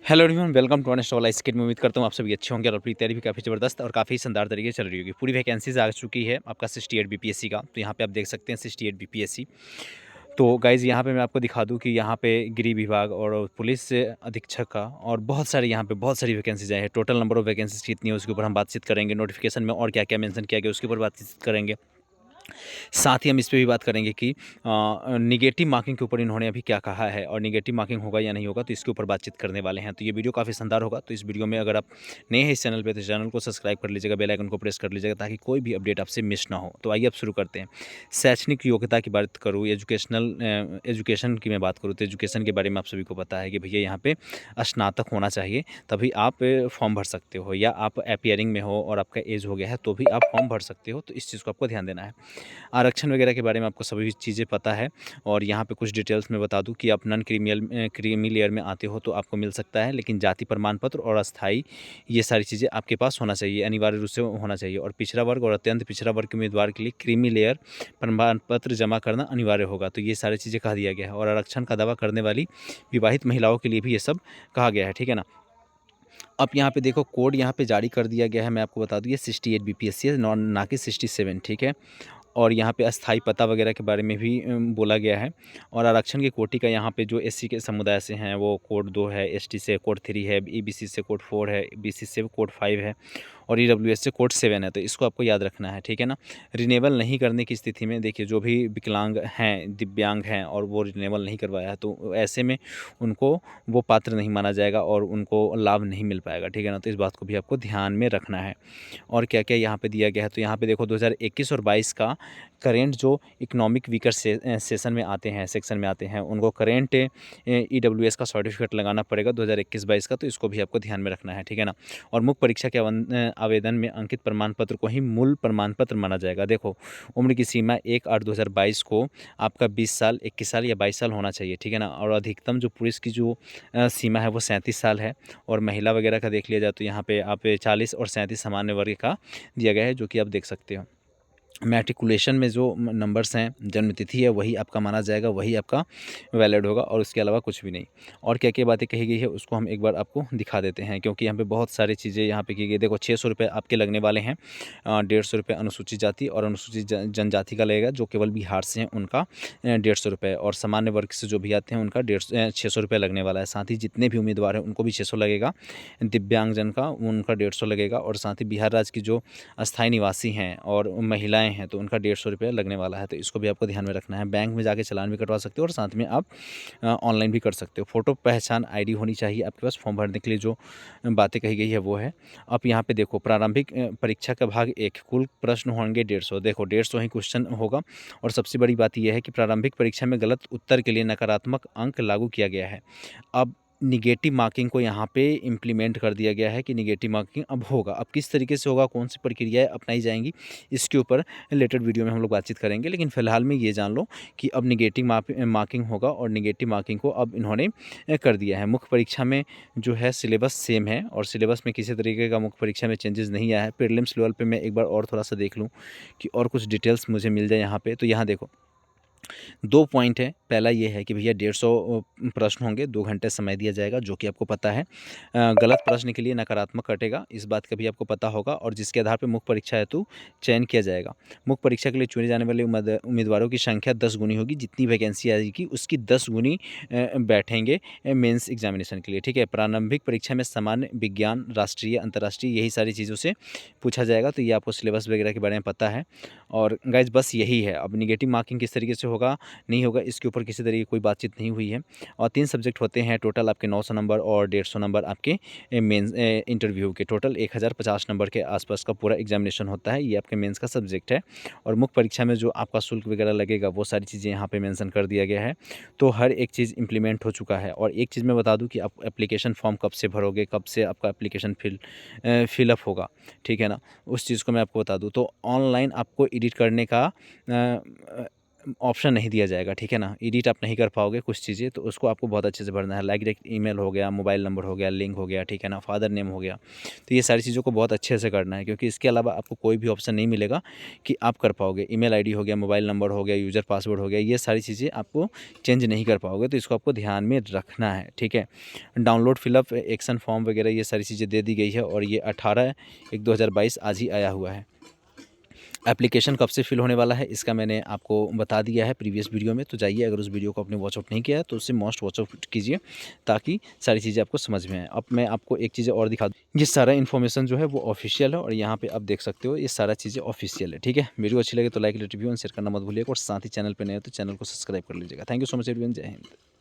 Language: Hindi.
Hello everyone, welcome to honest वाला स्किट में। उम्मीद करता हूँ आप सभी अच्छे होंगे और अपनी तैयारी भी काफ़ी ज़बरदस्त और काफ़ी शानदार तरीके से चल रही होगी। पूरी वैकेंसीज आ चुकी है आपका 68 बीपीएससी का। तो यहाँ पे आप देख सकते हैं 68 बीपीएससी। तो गाइज़ यहाँ पे मैं आपको दिखा दूँ कि यहाँ पे गृह विभाग और पुलिस अधीक्षक का और बहुत सारी यहाँ पे बहुत सारी वैकेंसीज आई है। टोटल नंबर ऑफ वैकेंसीज कितनी है उसके ऊपर हम बातचीत करेंगे। नोटिफिकेशन में और क्या क्या मेंशन किया गया उसके ऊपर बातचीत करेंगे। साथ ही हम इस पे भी बात करेंगे कि नेगेटिव मार्किंग के ऊपर इन्होंने अभी क्या कहा है और नेगेटिव मार्किंग होगा या नहीं होगा, तो इसके ऊपर बातचीत करने वाले हैं। तो ये वीडियो काफ़ी शानदार होगा। तो इस वीडियो में अगर आप नए हैं इस चैनल पे तो चैनल को सब्सक्राइब कर लीजिएगा, बेल आइकन को प्रेस कर लीजिएगा ताकि कोई भी अपडेट आपसे मिस ना हो। तो आइए अब शुरू करते हैं। शैक्षणिक योग्यता की बात करूँ, एजुकेशन की मैं बात करूँ तो एजुकेशन के बारे में आप सभी को पता है कि भैया यहाँ पे स्नातक होना चाहिए, तभी आप फॉर्म भर सकते हो, या आप अपीयरिंग में हो और आपका एज हो गया है तो भी आप फॉर्म भर सकते हो। तो इस चीज़ को आपको ध्यान देना है। आरक्षण वगैरह के बारे में आपको सभी चीज़ें पता है। और यहाँ पे कुछ डिटेल्स में बता दूँ कि आप नॉन क्रीमी लेयर में आते हो तो आपको मिल सकता है, लेकिन जाति प्रमाण पत्र और अस्थाई ये सारी चीज़ें आपके पास होना चाहिए, अनिवार्य रूप से होना चाहिए। और पिछड़ा वर्ग और अत्यंत पिछड़ा वर्ग के उम्मीदवार के लिए क्रीमी लेयर प्रमाण पत्र जमा करना अनिवार्य होगा। तो ये सारी चीज़ें कहा दिया गया है। और आरक्षण का दावा करने वाली विवाहित महिलाओं के लिए भी ये सब कहा गया है, ठीक है ना। अब यहाँ पे देखो कोड यहाँ पे जारी कर दिया गया है। मैं आपको बता दूँ ये 68 बीपीएससी है, ना कि 67, ठीक है। और यहाँ पे अस्थाई पता वगैरह के बारे में भी बोला गया है। और आरक्षण की कोटि का यहाँ पे जो एससी के समुदाय से हैं वो कोड 2 है, एसटी से कोड 3 है, ईबीसी से कोड 4 है, बीसी से कोड 5 है और ईडब्ल्यूएस से कोड 7 है। तो इसको आपको याद रखना है, ठीक है ना। रिन्यूएबल नहीं करने की स्थिति में देखिए जो भी विकलांग हैं, दिव्यांग हैं और वो रिन्यूएबल नहीं करवाया है तो ऐसे में उनको वो पात्र नहीं माना जाएगा और उनको लाभ नहीं मिल पाएगा, ठीक है ना। तो इस बात को भी आपको ध्यान में रखना है। और क्या-क्या यहाँ पे दिया गया है, तो यहाँ पे देखो 2021 और 22 का करेंट जो इकोनॉमिक वीकर सेशन में आते हैं, सेक्शन में आते हैं, उनको करेंट ईडब्ल्यूएस का सर्टिफिकेट लगाना पड़ेगा 2021-22 का। तो इसको भी आपको ध्यान में रखना है, ठीक है ना। और मुख्य परीक्षा के आवेदन में अंकित प्रमाण पत्र को ही मूल प्रमाण पत्र माना जाएगा। देखो उम्र की सीमा 1/8/2022 को आपका 20 साल, 21 साल या 22 साल होना चाहिए, ठीक है ना। और अधिकतम जो पुरुष की जो सीमा है वो 37 साल है। और महिला वगैरह का देख लिया जाए तो यहाँ पे आप 40 और 37 सामान्य वर्ग का दिया गया है, जो कि आप देख सकते हो। मैट्रिकुलेशन में जो नंबर्स हैं, जन्म तिथि है, वही आपका माना जाएगा, वही आपका वैलिड होगा और उसके अलावा कुछ भी नहीं। और क्या-क्या बातें कही गई है उसको हम एक बार आपको दिखा देते हैं, क्योंकि यहाँ पे बहुत सारी चीज़ें यहाँ पे की गई। देखो 600 रुपये आपके लगने वाले हैं। 150 रुपये अनुसूचित जाति और अनुसूचित जनजाति का लगेगा, जो केवल बिहार से हैं उनका 150 रुपये, और सामान्य वर्ग से जो भी आते हैं उनका 600 रुपये लगने वाला है। साथ ही जितने भी उम्मीदवार हैं उनको भी 600 लगेगा। दिव्यांगजन का उनका 150 लगेगा। और साथ ही बिहार राज्य की जो अस्थायी निवासी हैं और महिलाएँ हैं तो उनका 150 रुपया लगने वाला है। तो इसको भी आपको ध्यान में रखना है। बैंक में जाके चालान भी कटवा सकते हो और साथ में आप ऑनलाइन भी कर सकते हो। फ़ोटो पहचान आईडी होनी चाहिए आपके पास। फॉर्म भरने के लिए जो बातें कही गई है वो है। अब यहाँ पे देखो प्रारंभिक परीक्षा का भाग 1 कुल प्रश्न होंगे 150। देखो 150 ही क्वेश्चन होगा। और सबसे बड़ी बात ये है कि प्रारंभिक परीक्षा में गलत उत्तर के लिए नकारात्मक अंक लागू किया गया है। अब नेगेटिव मार्किंग को यहाँ पे इम्प्लीमेंट कर दिया गया है कि नेगेटिव मार्किंग अब होगा। अब किस तरीके से होगा, कौन सी प्रक्रियाएँ अपनाई जाएँगी, इसके ऊपर रिलेटेड वीडियो में हम लोग बातचीत करेंगे। लेकिन फ़िलहाल में ये जान लो कि अब नेगेटिव मार्किंग होगा और नेगेटिव मार्किंग को अब इन्होंने कर दिया है। मुख्य परीक्षा में जो है सिलेबस सेम है और सिलेबस में किसी तरीके का मुख्य परीक्षा में चेंजेस नहीं आया है। प्रीलिम्स लेवल पे मैं एक बार और थोड़ा-सा देख लूँ कि और कुछ डिटेल्स मुझे मिल जाए यहाँ पे। तो यहाँ देखो 2 पॉइंट है। पहला ये है कि भैया 150 प्रश्न होंगे, 2 घंटे समय दिया जाएगा, जो कि आपको पता है। गलत प्रश्न के लिए नकारात्मक कटेगा, इस बात का भी आपको पता होगा। और जिसके आधार पे मुख्य परीक्षा हेतु चयन किया जाएगा। मुख्य परीक्षा के लिए चुने जाने वाले उम्मीदवारों की संख्या 10 गुनी होगी। जितनी वैकेंसी आएगी उसकी 10 गुनी बैठेंगे मेंस एग्जामिनेशन के लिए, ठीक है। प्रारंभिक परीक्षा में सामान्य, विज्ञान, राष्ट्रीय, अंतर्राष्ट्रीय यही सारी चीज़ों से पूछा जाएगा। तो ये आपको सिलेबस वगैरह के बारे में पता है। और गाइज़ बस यही है। अब नेगेटिव मार्किंग किस तरीके से होगा, नहीं होगा, इसके ऊपर किसी तरह की कोई बातचीत नहीं हुई है। और 3 सब्जेक्ट होते हैं टोटल आपके 900 नंबर और 150 नंबर आपके मेंस इंटरव्यू के। टोटल 1050 नंबर के आसपास का पूरा एग्जामिनेशन होता है। ये आपके मेंस का सब्जेक्ट है। और मुख्य परीक्षा में जो आपका शुल्क वगैरह लगेगा वो सारी चीज़ें यहाँ पे मेंशन कर दिया गया है। तो हर एक चीज़ इम्प्लीमेंट हो चुका है। और एक चीज़ मैं बता दूँ कि आप एप्लीकेशन फॉर्म कब से भरोगे, कब से आपका एप्लीकेशन फिलअप होगा, ठीक है ना। उस चीज़ को मैं आपको बता दूँ तो ऑनलाइन आपको एडिट करने का ऑप्शन नहीं दिया जाएगा, ठीक है ना। एडिट आप नहीं कर पाओगे कुछ चीज़ें, तो उसको आपको बहुत अच्छे से भरना है। लाइक डायरेक्ट ईमेल हो गया, मोबाइल नंबर हो गया, लिंक हो गया, ठीक है ना, फादर नेम हो गया। तो ये सारी चीज़ों को बहुत अच्छे से करना है, क्योंकि इसके अलावा आपको कोई भी ऑप्शन नहीं मिलेगा कि आप कर पाओगे। ईमेल आईडी हो गया, मोबाइल नंबर हो गया, यूज़र पासवर्ड हो गया, ये सारी चीज़ें आपको चेंज नहीं कर पाओगे, तो इसको आपको ध्यान में रखना है, ठीक है। डाउनलोड फिलअप एक्शन फॉर्म वगैरह ये सारी चीज़ें दे दी गई है, और ये 18/1/2022 आज ही आया हुआ है। एप्लीकेशन कब से फिल होने वाला है इसका मैंने आपको बता दिया है प्रीवियस वीडियो में, तो जाइए, अगर उस वीडियो को आपने वॉच आउट नहीं किया है तो उसे मस्ट वॉच आउट कीजिए, ताकि सारी चीज़ें आपको समझ में आए। अब मैं आपको एक चीज़ और दिखा दूँ, ये सारा इन्फॉर्मेशन जो है वो ऑफिशियल है, और यहाँ पे आप देख सकते हो ये सारा चीज़ें ऑफिशियल है, ठीक है। वीडियो अच्छी लगे तो लाइक, रिव्यू एंड शेयर करना मत भूलिएगा, और साथ ही चैनल पर नए हो तो चैनल को सब्सक्राइब कर लीजिएगा। Thank you so much everyone, जय हिंद।